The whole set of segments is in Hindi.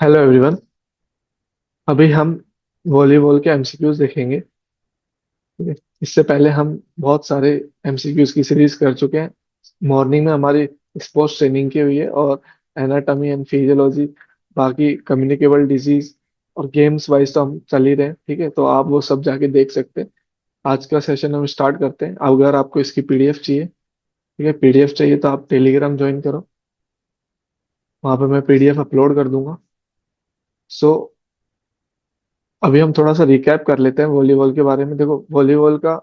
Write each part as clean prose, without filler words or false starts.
Hello everyone. अभी हम वॉलीबॉल के एमसीक्यूज देखेंगे। ठीक है। इससे पहले हम बहुत सारे एमसीक्यूज की सीरीज कर चुके हैं। मॉर्निंग में हमारी स्पोर्ट्स ट्रेनिंग की हुई है और एनाटॉमी एंड फिजियोलॉजी, बाकी कम्युनिकेबल डिजीज और गेम्स वाइज तो हम चल ही रहे हैं। ठीक है, तो आप वो सब जाके देख सकते हैं। आज का सेशन हम स्टार्ट करते हैं। अगर आपको इसकी पीडीएफ चाहिए, ठीक है, पीडीएफ चाहिए तो आप टेलीग्राम ज्वाइन करो। वहाँ पे मैं पीडीएफ अपलोड कर दूंगा। सो अभी हम थोड़ा सा रिकैप कर लेते हैं वॉलीबॉल के बारे में। देखो, वॉलीबॉल का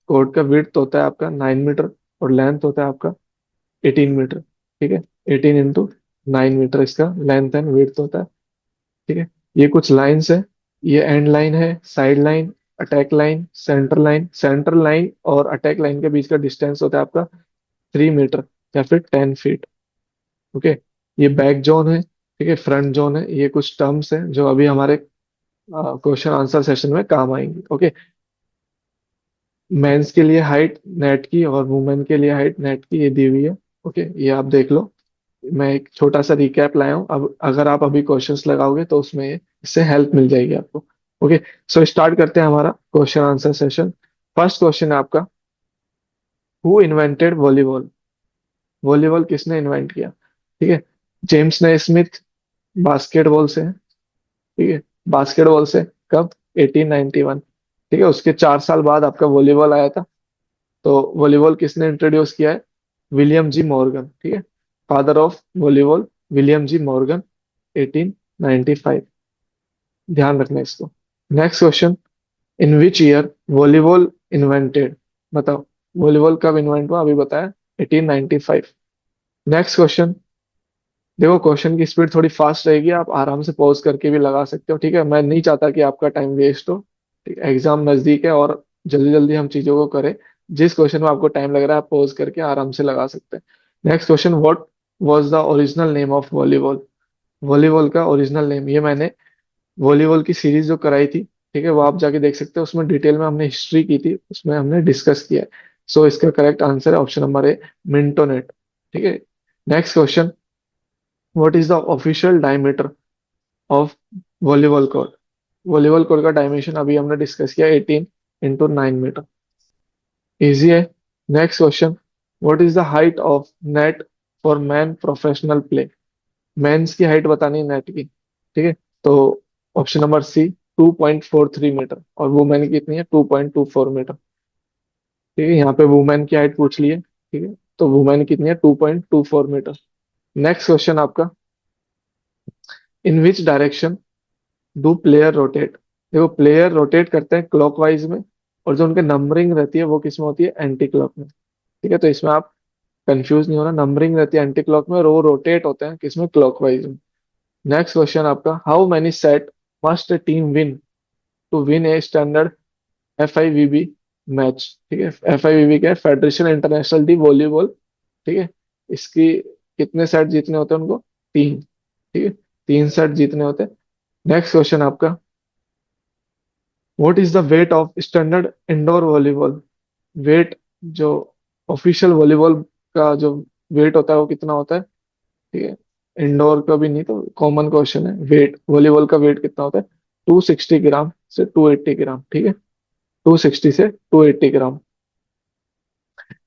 कोर्ट का विड्थ होता है आपका 9 मीटर और लेंथ होता है आपका 18 मीटर। ठीक है, 18 × 9 मीटर इसका लेंथ एंड विड्थ होता है। ठीक है, ये कुछ लाइंस है। ये एंड लाइन है, side line, attack line, centre line और अटैक लाइन के बीच का डिस्टेंस होता है आपका 3 मीटर या फिर 10 फीट। ओके, ये बैक जोन है। ठीक है, फ्रंट जोन है। ये कुछ टर्म्स हैं जो अभी हमारे क्वेश्चन आंसर सेशन में काम आएंगी। ओके, मेंस के लिए हाइट नेट की और वुमेन के लिए हाइट नेट की ये दी हुई है। ओके, ये आप देख लो। मैं एक छोटा सा रिकैप लाया हूँ। अब अगर आप अभी क्वेश्चंस लगाओगे तो उसमें इससे हेल्प मिल जाएगी आपको। ओके, सो स्टार्ट करते हैं हमारा question answer session. First question है आपका, हु इन्वेंटेड वॉलीबॉल? वॉलीबॉल किसने इन्वेंट किया? ठीक है, जेम्स ने स्मिथ बास्केटबॉल से है। ठीक है, बास्केटबॉल से कब? 1891। ठीक है, उसके 4 साल बाद आपका वॉलीबॉल आया था। तो वॉलीबॉल किसने इंट्रोड्यूस किया है? विलियम जी मॉर्गन। ठीक है, father of volleyball William ji Morgan, 1895। ध्यान रखना इसको। Next question, in which year volleyball invented? बताओ, वॉलीबॉल कब इन्वेंट हुआ? अभी बताया, 1895। Next question. देखो, क्वेश्चन की स्पीड थोड़ी फास्ट रहेगी, आप आराम से पॉज करके भी लगा सकते हो। ठीक है, मैं नहीं चाहता कि आपका टाइम वेस्ट हो। ठीक है, एग्जाम नजदीक है और जल्दी जल्दी हम चीजों को करें। जिस क्वेश्चन में आपको टाइम लग रहा है आप पॉज करके आराम से लगा सकते हैं। Next question, what was the original name of volleyball? Volleyball का ओरिजिनल नेम, ये मैंने वॉलीबॉल की सीरीज जो कराई थी, ठीक है, वो आप जाके देख सकते हो। उसमें डिटेल में हमने हिस्ट्री की थी, उसमें हमने डिस्कस किया है। सो इसका करेक्ट आंसर है ऑप्शन नंबर ए, मिंटोनेट। ठीक है। Next question, what is the official diameter of volleyball court? Volleyball court का डायमेंशन अभी हमने डिस्कस किया, 18 × 9 मीटर। इजी है। Next question, what is the height of net for man professional play? Men's की हाइट बतानी है नेट की। ठीक है, तो ऑप्शन नंबर सी, 2.43 मीटर। और वुमेन की कितनी है? 2.24 मीटर। ठीक है, यहाँ पे वुमेन की हाइट पूछ ली है। ठीक है, तो वुमेन कितनी है? 2.24 मीटर। नेक्स्ट क्वेश्चन आपका, in which direction do player rotate? देखो, प्लेयर रोटेट करते हैं क्लॉकवाइज में, और जो उनके नंबरिंग रहती है वो किस में होती है? एंटी क्लॉक में। ठीक है, तो इसमें आप कंफ्यूज नहीं होना। नंबरिंग रहती है एंटी क्लॉक में और वो रोटेट होते हैं किसमें? क्लॉकवाइज में। नेक्स्ट क्वेश्चन आपका, how many set must a team win to win a standard FIVB match? ठीक है, FIVB क्या है? Federation Internationale de Volleyball. ठीक है, इसकी कितने सेट जीतने होते हैं उनको? 3। ठीक है, 3 सेट जीतने होते हैं। नेक्स्ट क्वेश्चन आपका, what is the weight of standard indoor volleyball? Weight, जो ऑफिशियल वॉलीबॉल का जो वेट होता है वो कितना होता है? ठीक है, इंडोर का भी नहीं तो कॉमन क्वेश्चन है। वेट, वॉलीबॉल का वेट कितना होता है? 260 ग्राम से 280 ग्राम। ठीक है, 260 से 280 ग्राम।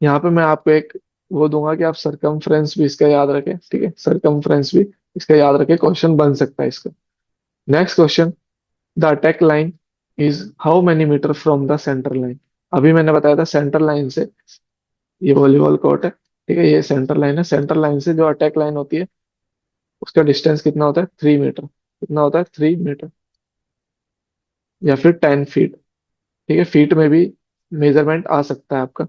यहाँ पे मैं आपको एक वो दूंगा कि आप सरकमफ्रेंस भी इसका याद रखें। ठीक है, सरकमफ्रेंस भी इसका याद रखें, क्वेश्चन बन सकता है इसका। Next question, the attack line is how many metre from the centre line? अभी मैंने बताया था सेंटर लाइन से, ये वॉलीबॉल कोर्ट है। ठीक है, ये सेंटर लाइन है। सेंटर लाइन से जो अटैक लाइन होती है उसका डिस्टेंस कितना होता है? 3 मीटर। कितना होता है? 3 मीटर या फिर 10 फीट। ठीक है, फीट में भी मेजरमेंट आ सकता है आपका।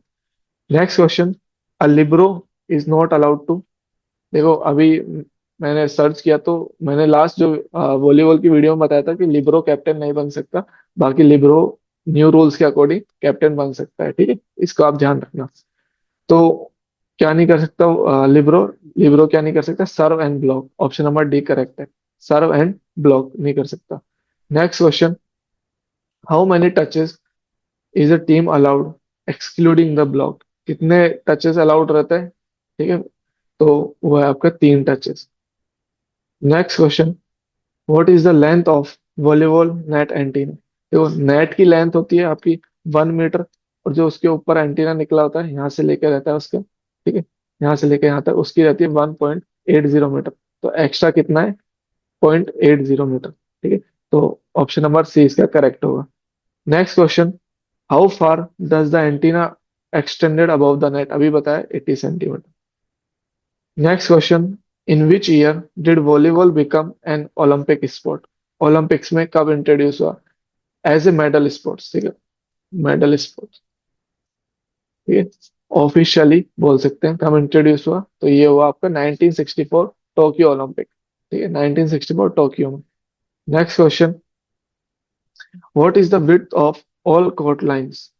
Next question, a libero is not allowed to? देखो, अभी मैंने सर्च किया तो मैंने लास्ट जो वॉलीबॉल की वीडियो में बताया था कि लिबरो कैप्टन नहीं बन सकता। बाकी लिबरो न्यू रूल्स के अकॉर्डिंग कैप्टन बन सकता है। ठीक है, इसको आप ध्यान रखना। तो क्या नहीं कर सकता लिबरो? लिबरो क्या नहीं कर सकता? Serve and block. Option number D correct है, सर्व एंड ब्लॉक नहीं कर सकता। Next question, how many touches is a team allowed excluding the block? कितने टचेस अलाउड रहते हैं? ठीक है, तो वो है आपका 3 touches. Next question, what is the length of volleyball net antenna? देखो, नेट की लेंथ होती है आपकी 1 मीटर, और जो उसके ऊपर एंटीना निकला होता है यहाँ से लेकर रहता है उसका, ठीक है, यहाँ से लेकर यहाँ तक उसकी रहती है 1.80 मीटर। तो एक्स्ट्रा कितना है? 0.80 मीटर, ठीक है। तो ऑप्शन नंबर सी इसका करेक्ट होगा। Next question, how far does the antenna extended above the net? अभी बताया 80 centimetre. Next question, in which year did volleyball become an Olympic sport? Olympics में कब इंट्रोड्यूस हुआ एज ए मेडल स्पोर्ट्स? ठीक है, मेडल स्पोर्ट्स, ठीक है, ऑफिशियली बोल सकते हैं कब इंट्रोड्यूस हुआ, तो ये हुआ आपका 1964 टोक्यो ओलंपिक, ठीक है, 1964 टोक्यो में। Next question, what is the width of all court lines?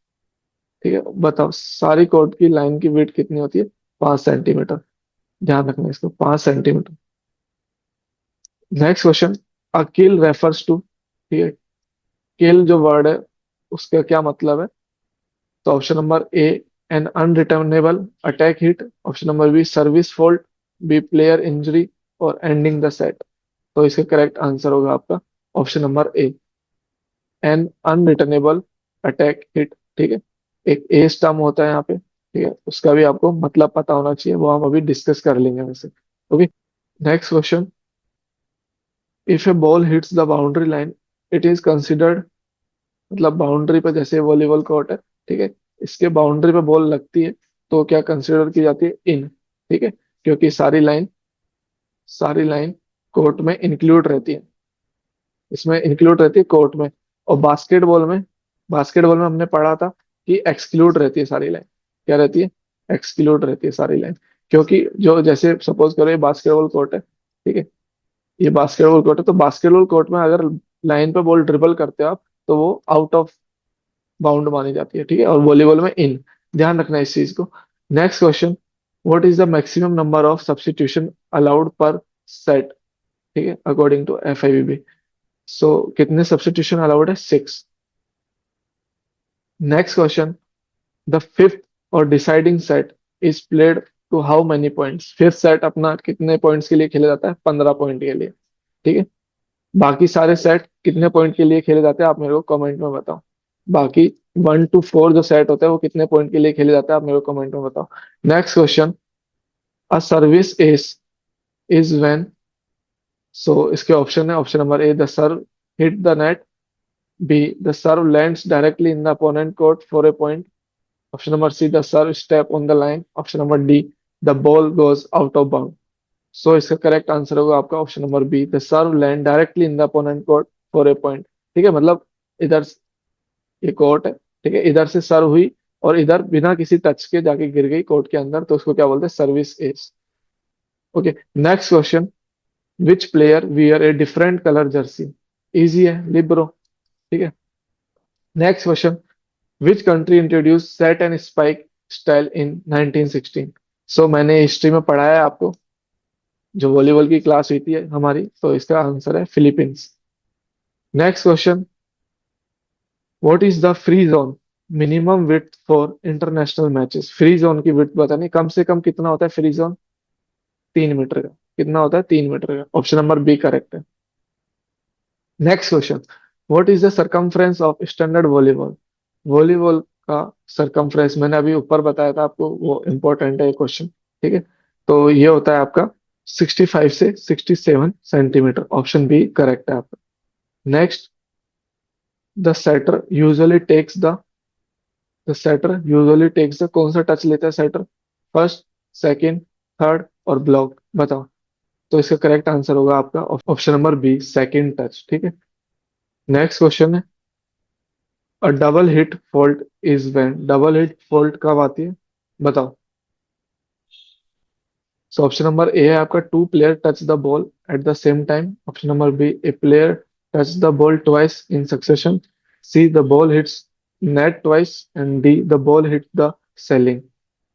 ठीक है, बताओ सारी कोर्ट की लाइन की विड्थ कितनी होती है? 5 सेंटीमीटर। ध्यान रखना इसको, 5 centimetre. Next question, a kill refers to, ठीक है, किल जो वर्ड है उसका क्या मतलब है? तो option number A, an unreturnable attack hit, option number B service fault, B player injury, और एंडिंग द सेट। तो इसका करेक्ट आंसर होगा आपका option number A, an unreturnable attack hit, ठीक है। एक ए स्टर्म होता है यहाँ पे, ठीक है, उसका भी आपको मतलब पता होना चाहिए, वो हम अभी डिस्कस कर लेंगे वैसे। Okay, next question, if A ball hits the boundary line it is considered, मतलब बाउंड्री पे जैसे वॉलीबॉल कोर्ट है, ठीक है, इसके बाउंड्री पे बॉल लगती है तो क्या कंसिडर की जाती है? इन, ठीक है, क्योंकि सारी लाइन कोर्ट में इंक्लूड रहती है, इसमें इंक्लूड रहती है कोर्ट में। और बास्केटबॉल में हमने पढ़ा था कि एक्सक्लूड रहती है सारी लाइन। क्या रहती है? एक्सक्लूड रहती है सारी लाइन, क्योंकि जो जैसे सपोज करो ये बास्केटबॉल कोर्ट है, ठीक है, ये बास्केटबॉल कोर्ट है, तो बास्केटबॉल कोर्ट में अगर लाइन पे बॉल ड्रिबल करते हो आप, तो वो आउट ऑफ बाउंड मानी जाती है, ठीक है, और वॉलीबॉल में इन। ध्यान रखना इस चीज को। Next question, what is the maximum number of substitution allowed पर सेट? ठीक है, अकॉर्डिंग टू FIVB। सो कितने सब्स्टिट्यूशन अलाउड है? 6। नेक्स्ट क्वेश्चन, द फिफ्थ और deciding set is played to how many points? Fifth set अपना कितने पॉइंट्स के लिए खेला जाता है? 15 पॉइंट के लिए, ठीक है। बाकी सारे सेट कितने पॉइंट के लिए खेले जाते हैं आप मेरे को कमेंट में बताओ। बाकी 1 to 4 जो सेट होता है वो कितने पॉइंट के लिए खेले जाते हैं आप मेरे को कमेंट में बताओ। Next question, a service ace is when, so इसके ऑप्शन है, option number A, the serve hit the net, B, the serve lands directly in the opponent court for a point, option number C, the serve step on the line, option number D, the ball goes out of bound. So इसका करेक्ट आंसर होगा आपका option number B, the serve land directly in the opponent court for a point, ठीक है, मतलब इधर ये कोर्ट है, ठीक है, इधर से सर्व हुई और इधर बिना किसी टच के जाके गिर गई कोर्ट के अंदर, तो उसको क्या बोलते हैं? Service S. Okay, next question, which player wear a different colour Jersey? Easy है, लिब्रो, ठीक है। Next question, which country introduce set and spike style in 1916? सो मैंने हिस्ट्री में पढ़ा है आपको, जो वॉलीबॉल की क्लास हुई थी हमारी, तो इसका आंसर है Philippines. Next question, what is the free zone minimum width for international matches? Free zone की विड्थ बतानी, कम से कम कितना होता है फ्री जोन? 3 मीटर का। कितना होता है? 3 मीटर का। ऑप्शन नंबर बी करेक्ट है। Next question, what is the circumference of standard volleyball? Volleyball का सरकमफ्रेंस मैंने अभी ऊपर बताया था आपको, वो इंपॉर्टेंट है ये क्वेश्चन, ठीक है। तो ये होता है आपका 65 से 67 सेंटीमीटर। ऑप्शन बी करेक्ट है आपका। Next, the setter usually takes the कौन सा टच लेता है सेटर? फर्स्ट, सेकंड, थर्ड और ब्लॉक, बताओ। तो इसका करेक्ट आंसर होगा आपका option number B, second touch, ठीक है। नेक्स्ट क्वेश्चन है, a double hit fault is when? Double hit fault कब आती है? बताओ। सो ऑप्शन नंबर ए है आपका, two player touch the ball at the same time, option number B, a player touch the ball twice in succession, C, the ball hits net twice, and D, the ball hit the ceiling,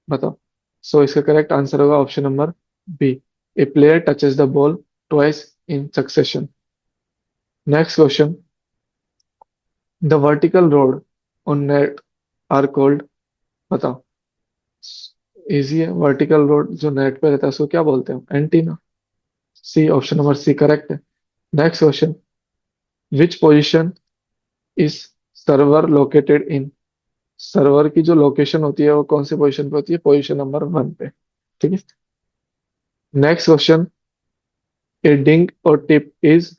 बताओ। सो इसका करेक्ट आंसर होगा option number B, a player touches the ball twice in succession. Next question, the vertical rod on net are called, बताओ। इजी है, वर्टिकल रोड जो नेट पे रहता है उसको क्या बोलते हैं? एंटीना। सी, ऑप्शन नंबर सी करेक्ट है। Next question, which position is server located in? Server की जो लोकेशन होती है वो कौन सी पोजीशन पे होती है? पोजीशन नंबर 1 पे। ठीक है। नेक्स्ट क्वेश्चन, ए डिंग और टिप इज,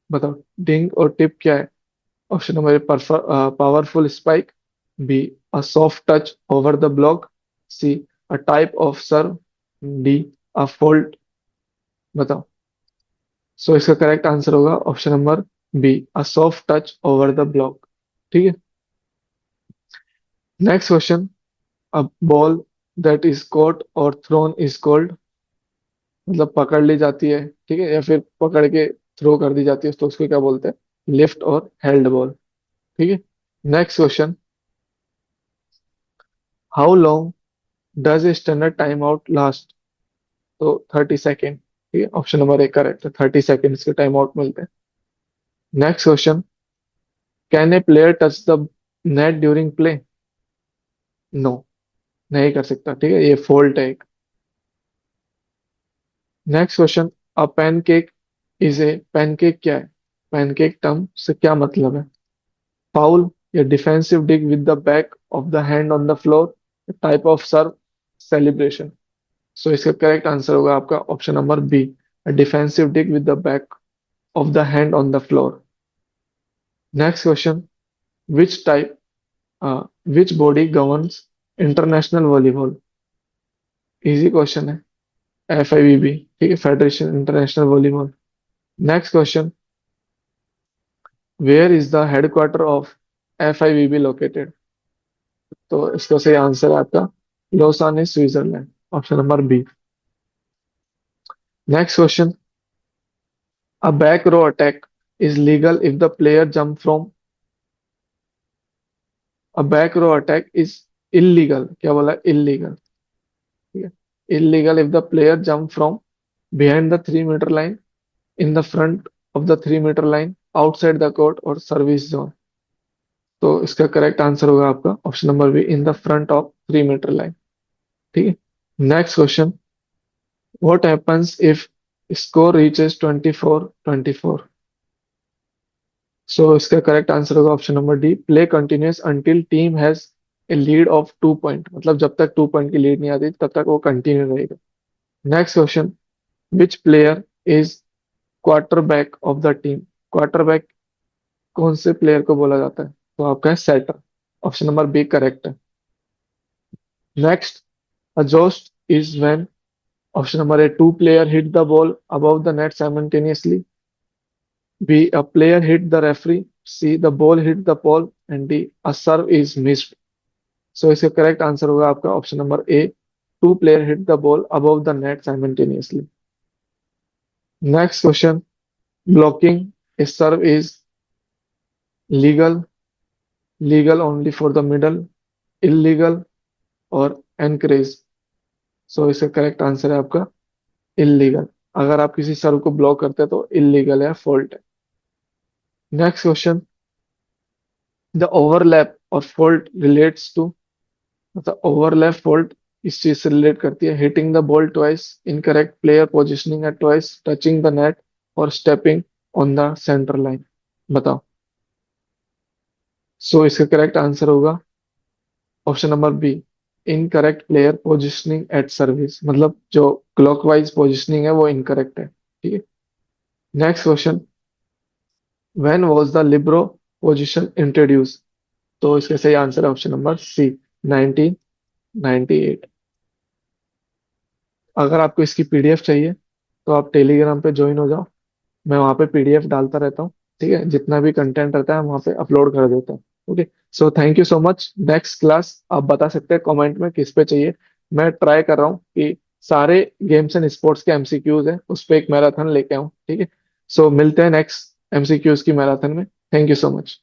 बताओ डिंग और टिप क्या है? Option number A, powerful spike, B a soft touch over the block, C a type of serve, D a fold. बताओ। सो इसका करेक्ट आंसर होगा option number B, a soft touch over the block. ठीक है। Next question, a ball that is caught और थ्रोन इज कॉल्ड, मतलब पकड़ ली जाती है, ठीक है, या फिर पकड़ के थ्रो कर दी जाती है, तो उसको क्या बोलते हैं? लिफ्ट और हेल्ड बॉल। ठीक है। Next question, how long does a standard time out last? तो 30 सेकेंड। ठीक है, ऑप्शन नंबर एक करेक्ट है, 30 सेकेंड्स के टाइम आउट मिलते हैं। Next question, can a player touch the net during play? No, नहीं कर सकता, ठीक है, ये फॉल्ट है एक। Next question, a pancake is a, pancake क्या है? पैनकेक टर्म से क्या मतलब है? फाउल, या defensive dig with the back of the hand on the floor, type of serve, celebration. So इसका करेक्ट आंसर होगा आपका option number B, defensive dig with the back of the hand on the floor. Next question, which type, which body governs international volleyball? Easy question है, FIVB, ठीक है, federation international volleyball. Next question, where is the headquarter of FIVB located? तो इसका सही आंसर है आपका Lausanne, Switzerland, option number B. Next question, a back row attack is legal if the player jump from, a back row attack is illegal, क्या बोला? इलीगल, ठीक है, illegal if the player jump from behind the 3 metre line, in the front of the 3 metre line, outside the court और सर्विस जोन। तो इसका करेक्ट आंसर होगा आपका option number B, in the front of 3 metre line. ठीक है। Next question, what happens if score reaches 24-24? So इसका करेक्ट आंसर होगा option number D, play continues until team has a lead of 2 point, मतलब जब तक 2 पॉइंट की लीड नहीं आती तब तक वो कंटिन्यू रहेगा। Next question, which player is quarter back of the team? Quarter back कौन से प्लेयर को बोला जाता है? तो आपका है setter, option number B correct है। Next, a joust is when, option number A, two player hit the ball above the net simultaneously, B, a player hit the referee, C, the ball hit the pole, and D, a serve is missed. So इसका करेक्ट आंसर होगा आपका option number A, two player hit the ball above the net simultaneously. Next question, blocking a serve is legal, legal only for the middle, illegal और एनकरेज। सो इसका करेक्ट आंसर है आपका इलीगल। अगर आप किसी सर्व को ब्लॉक करते हैं तो इलीगल है, फॉल्ट है। नेक्स्ट क्वेश्चन, द ओवरलैप और फॉल्ट रिलेट्स टू, मतलब ओवरलैप फॉल्ट इस चीज से रिलेट करती है, hitting the ball twice, incorrect player positioning at twice, touching the net और stepping on the centre line. बताओ। सो इसका करेक्ट आंसर होगा option number B, incorrect player positioning at service, मतलब जो क्लॉकवाइज पोजिशनिंग है वो इनकरेक्ट है। ठीक है। Next question, when was the Libre position introduce? तो इसका सही आंसर है ऑप्शन नंबर सी, 1998। अगर आपको इसकी PDF चाहिए तो आप टेलीग्राम पे ज्वाइन हो जाओ, मैं वहाँ पे PDF डालता रहता हूँ। ठीक है, जितना भी कंटेंट रहता है वहाँ पे अपलोड कर देता हूँ। Okay, so thank you so much. Next class आप बता सकते हैं कमेंट में किस पे चाहिए। मैं ट्राई कर रहा हूँ कि सारे गेम्स एंड स्पोर्ट्स के MCQs है उस पे एक मैराथन लेके आऊँ। ठीक है, सो मिलते हैं नेक्स्ट MCQs की मैराथन में। Thank you so much.